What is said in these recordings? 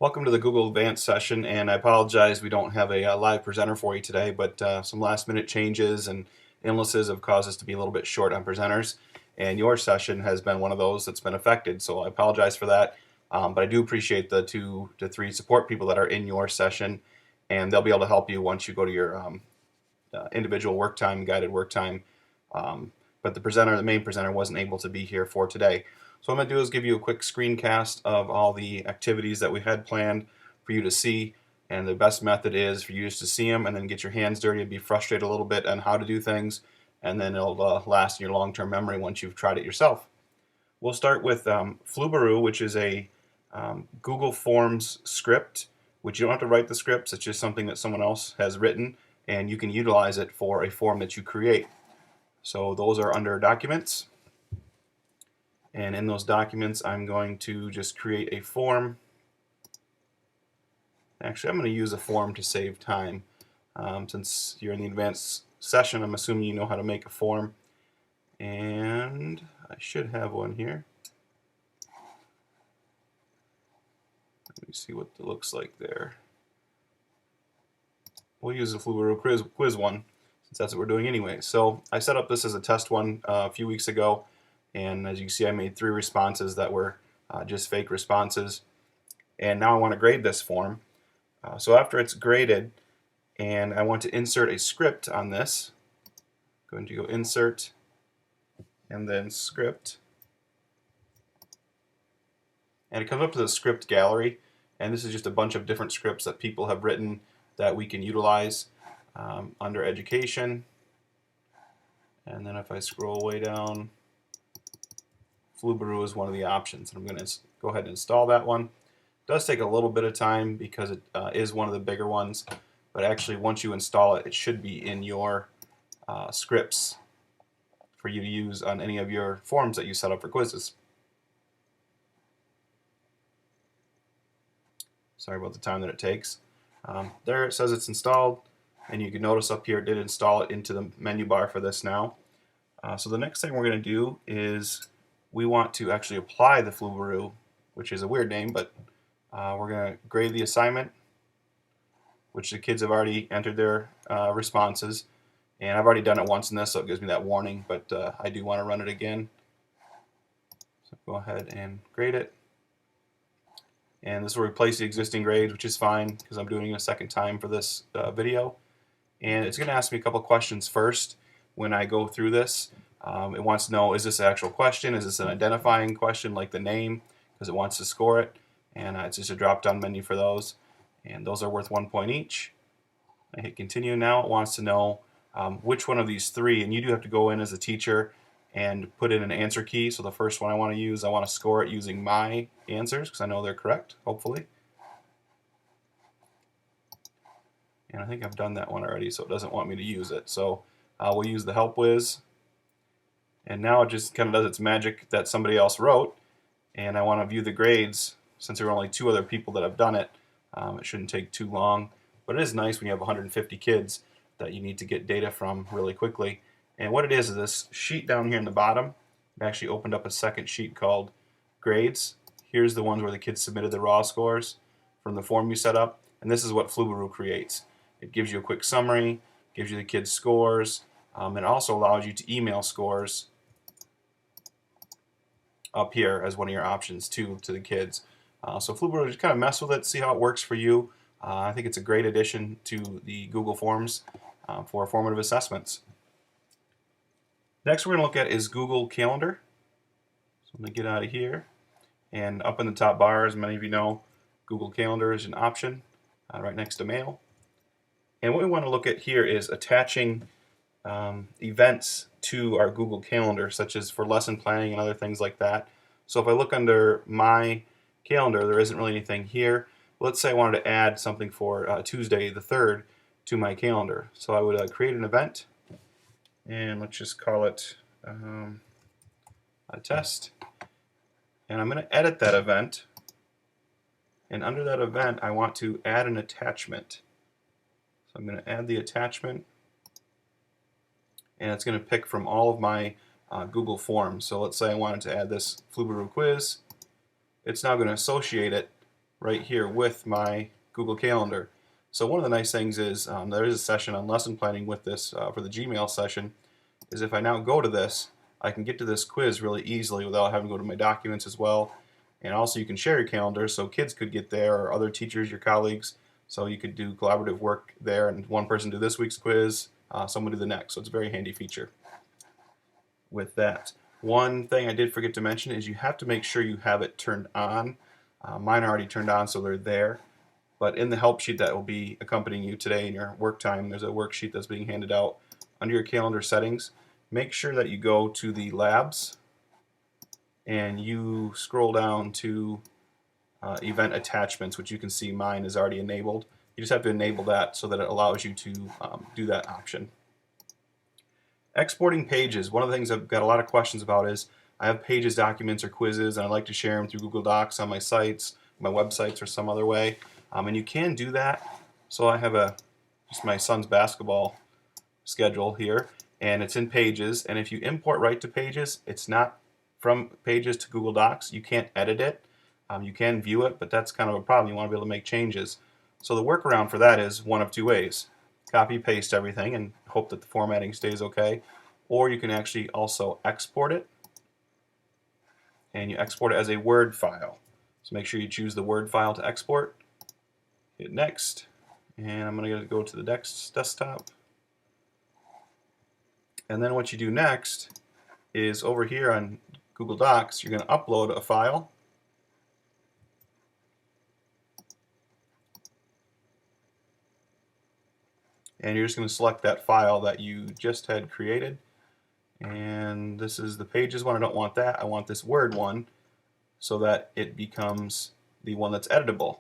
Welcome to the Google Advanced session, and I apologize we don't have a live presenter for you today, but some last minute changes and illnesses have caused us to be a little bit short on presenters, and your session has been one of those that's been affected, so I apologize for that, but I do appreciate the 2 to 3 support people that are in your session, and they'll be able to help you once you go to your individual work time, guided work time, but the main presenter wasn't able to be here for today. So what I'm going to do is give you a quick screencast of all the activities that we had planned for you to see, and the best method is for you just to see them and then get your hands dirty and be frustrated a little bit on how to do things, and then it'll last in your long-term memory once you've tried it yourself. We'll start with Flubaroo, which is a Google Forms script, which you don't have to write the scripts, it's just something that someone else has written, and you can utilize it for a form that you create. So those are under Documents. And in those documents, I'm going to just create a form. Actually, I'm going to use a form to save time. Since you're in the advanced session, I'm assuming you know how to make a form. And I should have one here. Let me see what it looks like there. We'll use the Flubaroo quiz one, since that's what we're doing anyway. So I set up this as a test one a few weeks ago. And as you can see, I made 3 responses that were just fake responses. And now I want to grade this form. So after it's graded, and I want to insert a script on this, I'm going to go Insert, and then Script. And it comes up to the script gallery, and this is just a bunch of different scripts that people have written that we can utilize under Education. And then if I scroll way down, Flubaroo is one of the options, and I'm going to go ahead and install that one. It does take a little bit of time because it is one of the bigger ones, but actually once you install it, it should be in your scripts for you to use on any of your forms that you set up for quizzes. Sorry about the time that it takes. There it says it's installed, and you can notice up here it did install it into the menu bar for this now. So the next thing we're going to do is we want to actually apply the Flubaroo, which is a weird name, but we're going to grade the assignment, which the kids have already entered their responses, and I've already done it once in this, so it gives me that warning, but I do want to run it again. So go ahead and grade it, and this will replace the existing grades, which is fine because I'm doing it a second time for this video, and it's going to ask me a couple questions first when I go through this. It wants to know, is this an actual question? Is this an identifying question like the name? Because it wants to score it. And it's just a drop-down menu for those. And those are worth 1 point each. I hit continue now. It wants to know which one of these 3. And you do have to go in as a teacher and put in an answer key. So the first one I want to use, I want to score it using my answers because I know they're correct, hopefully. And I think I've done that one already, so it doesn't want me to use it. So we'll use the help whiz. And now it just kind of does its magic that somebody else wrote, and I want to view the grades. Since there are only 2 other people that have done it, it shouldn't take too long, but it is nice when you have 150 kids that you need to get data from really quickly. And what it is this sheet down here in the bottom, I actually opened up a second sheet called Grades. Here's the ones where the kids submitted the raw scores from the form you set up, and this is what Flubaroo creates. It gives you a quick summary, gives you the kids' scores, it also allows you to email scores up here as one of your options too to the kids. So Flubaroo, just kind of mess with it, see how it works for you. I think it's a great addition to the Google Forms for formative assessments. Next we're going to look at is Google Calendar. So I'm going to get out of here, and up in the top bar, as many of you know, Google Calendar is an option right next to Mail. And what we want to look at here is attaching events to our Google Calendar, such as for lesson planning and other things like that. So if I look under my calendar, there isn't really anything here. Let's say I wanted to add something for Tuesday the 3rd to my calendar. So I would create an event, and let's just call it a test. And I'm going to edit that event, and under that event I want to add an attachment. So I'm going to add the attachment, and it's going to pick from all of my Google Forms. So let's say I wanted to add this Flubaroo quiz. It's now going to associate it right here with my Google Calendar. So one of the nice things is there is a session on lesson planning with this for the Gmail session, is if I now go to this, I can get to this quiz really easily without having to go to my documents as well. And also you can share your calendar, so kids could get there, or other teachers, your colleagues, so you could do collaborative work there, and one person do this week's quiz, someone do the next. So it's a very handy feature with that. One thing I did forget to mention is you have to make sure you have it turned on. Mine are already turned on, so they're there. But in the help sheet that will be accompanying you today in your work time, there's a worksheet that's being handed out under your calendar settings. Make sure that you go to the labs and you scroll down to event attachments, which you can see mine is already enabled. You just have to enable that so that it allows you to do that option. Exporting pages. One of the things I've got a lot of questions about is I have pages, documents, or quizzes, and I like to share them through Google Docs on my sites, my websites, or some other way. And you can do that. So I have just my son's basketball schedule here, and it's in Pages. And if you import right to Pages, it's not from Pages to Google Docs. You can't edit it. You can view it, but that's kind of a problem. You want to be able to make changes. So the workaround for that is one of two ways. Copy paste everything and hope that the formatting stays okay, or you can actually also export it, and you export it as a Word file. So make sure you choose the Word file to export. Hit next, and I'm going to go to the next desktop. And then what you do next is over here on Google Docs, you're going to upload a file. And you're just going to select that file that you just had created. And this is the Pages one. I don't want that. I want this Word one so that it becomes the one that's editable.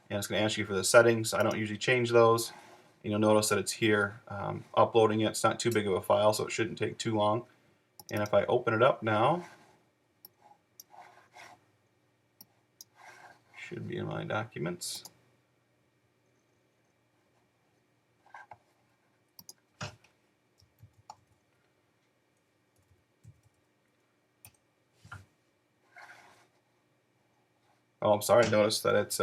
And it's going to ask you for the settings. I don't usually change those. You'll notice that it's here uploading it. It's not too big of a file, so it shouldn't take too long. And if I open it up now, should be in my documents. Oh, I'm sorry, I noticed that it's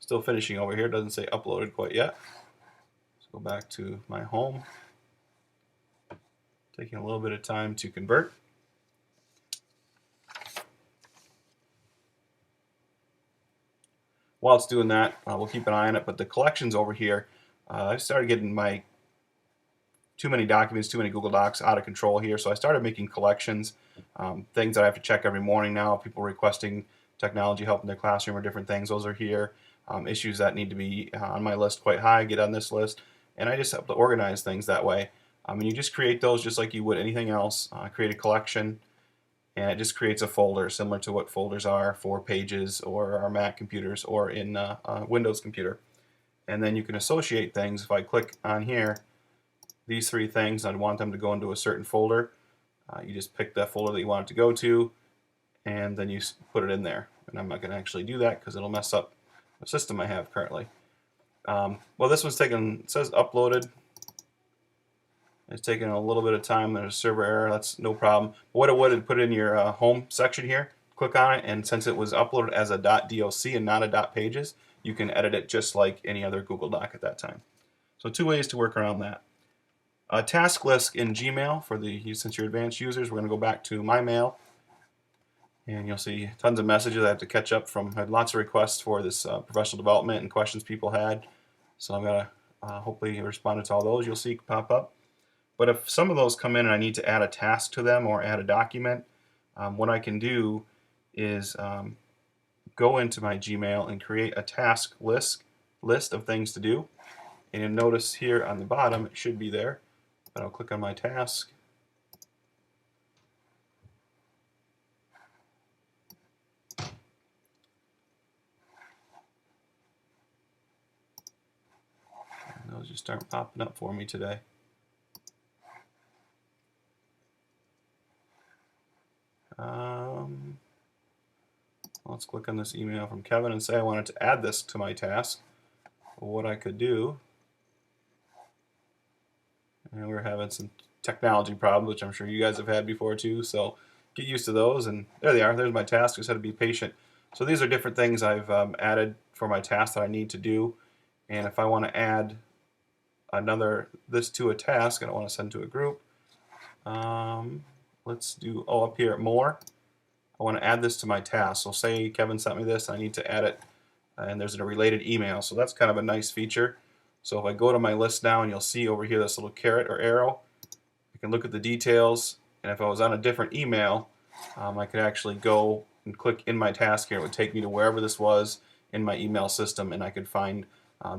still finishing over here. It doesn't say uploaded quite yet. Let's go back to my home. Taking a little bit of time to convert. While it's doing that, we'll keep an eye on it, but the collections over here, I started getting my too many documents, too many Google Docs out of control here, so I started making collections, things that I have to check every morning now, people requesting technology help in their classroom or different things, those are here. Issues that need to be on my list quite high, get on this list, and I just have to organize things that way. And you just create those just like you would anything else, create a collection, and it just creates a folder similar to what folders are for Pages or our Mac computers or in a Windows computer. And then you can associate things. If I click on here, these three things, I'd want them to go into a certain folder. You just pick that folder that you want it to go to, and then you put it in there. And I'm not going to actually do that because it'll mess up the system I have currently. Well, this one's taken, it says uploaded. It's taking a little bit of time. There's a server error. That's no problem. But what it would is put it in your home section here. Click on it, and since it was uploaded as a .doc and not a .pages, you can edit it just like any other Google Doc at that time. So two ways to work around that. Task list in Gmail for since you're advanced users. We're going to go back to my mail, and you'll see tons of messages I have to catch up from. I had lots of requests for this professional development and questions people had, so I'm going to hopefully respond to all those you'll see pop up. But if some of those come in and I need to add a task to them or add a document, what I can do is go into my Gmail and create a task list of things to do. And you'll notice here on the bottom, it should be there. But I'll click on my task. And those just aren't popping up for me today. Let's click on this email from Kevin and say I wanted to add this to my task. Well, what I could do, and we're having some technology problems, which I'm sure you guys have had before too, so get used to those. And there they are. There's my task. Just had to be patient. So these are different things I've added for my task that I need to do. And if I want to add this to a task, I don't want to send to a group. Let's do, up here at more, I want to add this to my task. So say Kevin sent me this, I need to add it, and there's a related email. So that's kind of a nice feature. So if I go to my list now, and you'll see over here this little caret or arrow, I can look at the details, and if I was on a different email, I could actually go and click in my task here. It would take me to wherever this was in my email system, and I could find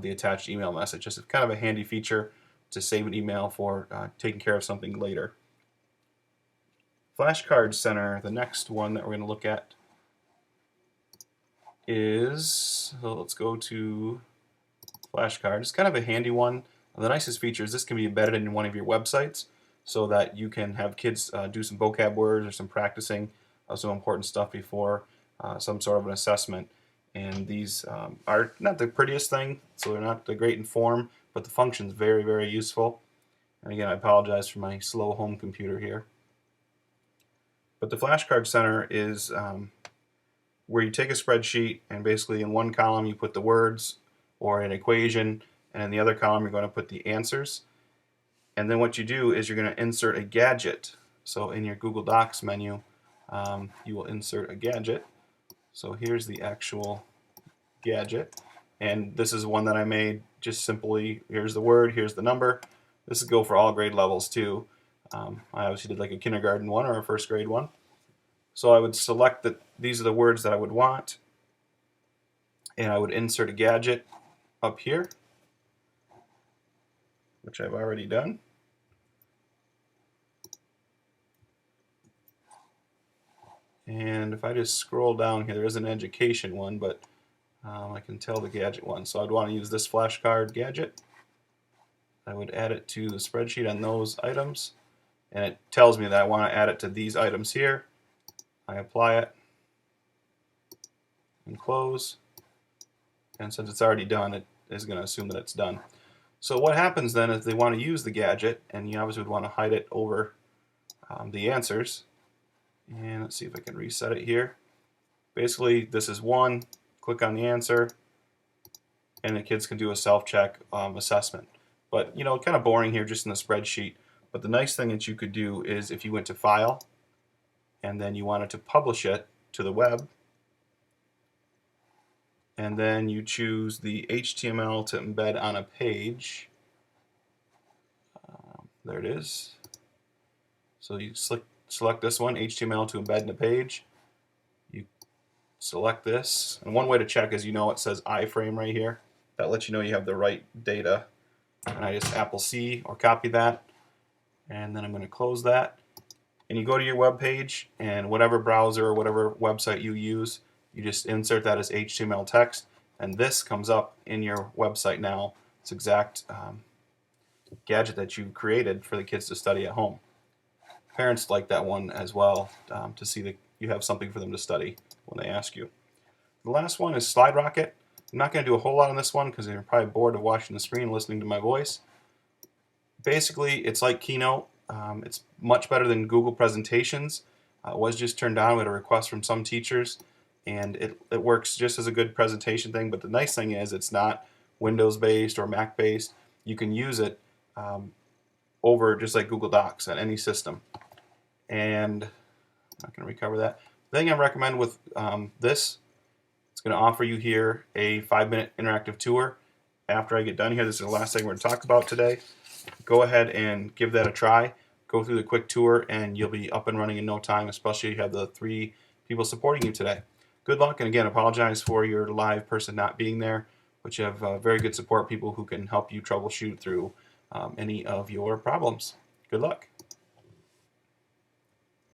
the attached email message. Just kind of a handy feature to save an email for taking care of something later. Flashcard Center, the next one that we're going to look at is, so let's go to flashcard. It's kind of a handy one. The nicest feature is this can be embedded in one of your websites so that you can have kids do some vocab words or some practicing of some important stuff before some sort of an assessment. And these are not the prettiest thing, so they're not great in form, but the function's very, very useful. And again, I apologize for my slow home computer here. But the Flashcard Center is where you take a spreadsheet, and basically in one column you put the words or an equation, and in the other column you're going to put the answers. And then what you do is you're going to insert a gadget. So in your Google Docs menu, you will insert a gadget. So here's the actual gadget. And this is one that I made just simply, here's the word, here's the number. This would go for all grade levels too. I obviously did like a kindergarten one or a first grade one. So I would select that these are the words that I would want, and I would insert a gadget up here, which I've already done. And if I just scroll down here, there is an education one, but I can tell the gadget one. So I'd want to use this flashcard gadget. I would add it to the spreadsheet on those items, and it tells me that I want to add it to these items here. I apply it and close, and since it's already done, it is going to assume that it's done. So what happens then is they want to use the gadget, and you obviously would want to hide it over the answers. And let's see if I can reset it here. Basically, this is one. Click on the answer, and the kids can do a self-check assessment. But kind of boring here just in the spreadsheet. But the nice thing that you could do is if you went to File, and then you wanted to publish it to the web, and then you choose the HTML to embed on a page. There it is. So you select this one, HTML to embed in a page. You select this, and one way to check is it says iframe right here. That lets you know you have the right data. And I just Apple C or copy that, and then I'm going to close that. And you go to your web page, and whatever browser or whatever website you use, you just insert that as HTML text, and this comes up in your website now. It's exact gadget that you created for the kids to study at home. Parents like that one as well, to see that you have something for them to study when they ask you. The last one is SlideRocket. I'm not going to do a whole lot on this one because you're probably bored of watching the screen and listening to my voice. Basically, it's like Keynote. It's much better than Google Presentations. It was just turned on with a request from some teachers, and it works just as a good presentation thing. But the nice thing is it's not Windows-based or Mac-based. You can use it over just like Google Docs on any system. And I'm not going to recover that. The thing I recommend with this, it's going to offer you here a 5-minute interactive tour. After I get done here, this is the last thing we're going to talk about today. Go ahead and give that a try. Go through the quick tour, and you'll be up and running in no time, especially if you have the 3 people supporting you today. Good luck, and again, apologize for your live person not being there, but you have very good support people who can help you troubleshoot through any of your problems. Good luck.